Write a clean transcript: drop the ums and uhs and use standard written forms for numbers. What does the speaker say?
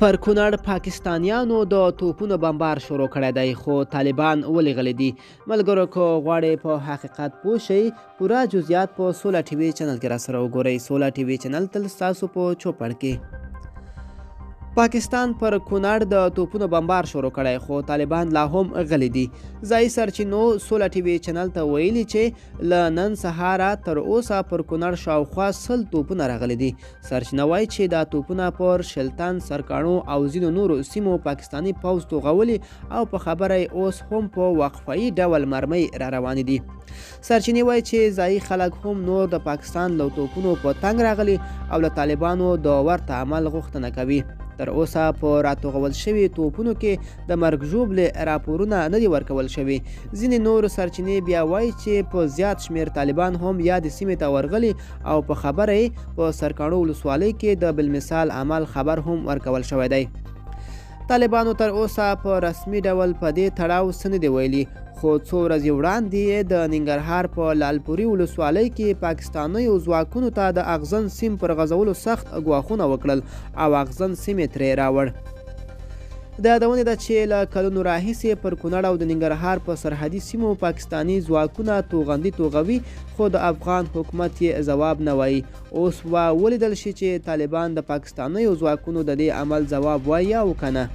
پر کونړ پاکستانیانو د توپونو بمبار شروع کړی دی، خو طالبان ولې غلي دي؟ ملګرو که غواړئ په حقیقت پوه شئ، پوره جزئیات په سوله ټي وي چینل کې راسره وګورئ. سوله ټي وي چینل تل ستاسو په چوپړ کې. پاکستان پر کونړ د توپونو بمبار شروع کړی، خو طالبان لا هم غلي دي. ځایي سرچینو سوله ټي وي چینل ته ویلي چې له نن سهاره تر اوسه پر کونړ شاوخوا 100 توپونه راغلي دي. سرچینه وایي چې دا توپونه پر شلتن، سرکاڼو او ځینو نورو سیمو پاکستاني پوځ توغولي او په خبره اوس هم په وقفه‌یي ډول مرمۍ را روانې دي. سرچینې وایي چې ځایي خلک هم نور د پاکستان له توپونو په تنګ راغلي او له طالبانو د ورته عمل غوښتنه کوي. تر اوسه په راتوغول شوي توپونو کې د مرګ ژوبلې راپورونه نه دي ورکول شوي. ځینې نور سرچینې بیا وایي چې په زیات شمیر طالبان هم یادې سیمې ته ورغلي او په خبره یې په سرکاڼو ولسوالۍ کې د بالمثال عمل خبر هم ورکول شوی دی. طالبانو تر اوسه په رسمي ډول په دې تړاو څه نه دي ویلي، خو څو ورځې وړاندې د ننګرهار په لالپورې ولسوالۍ کې پاکستانیو ځواکونو ته د اغزن سیم پر غځولو سخت ګواښونه وکړل او اغزن سیم یې ترې راوړ. د یادونې ده چې له کلونو راهیسې پر کونړ او د ننګرهار په سرحدي سیمو پاکستاني ځواکونه توغندي توغوي، خو د افغان حکومت یې ځواب نه وایي. اوس ولیدل شي چې طالبان د پاکستانیو ځواکونو د دې عمل ځواب وایي او که نه.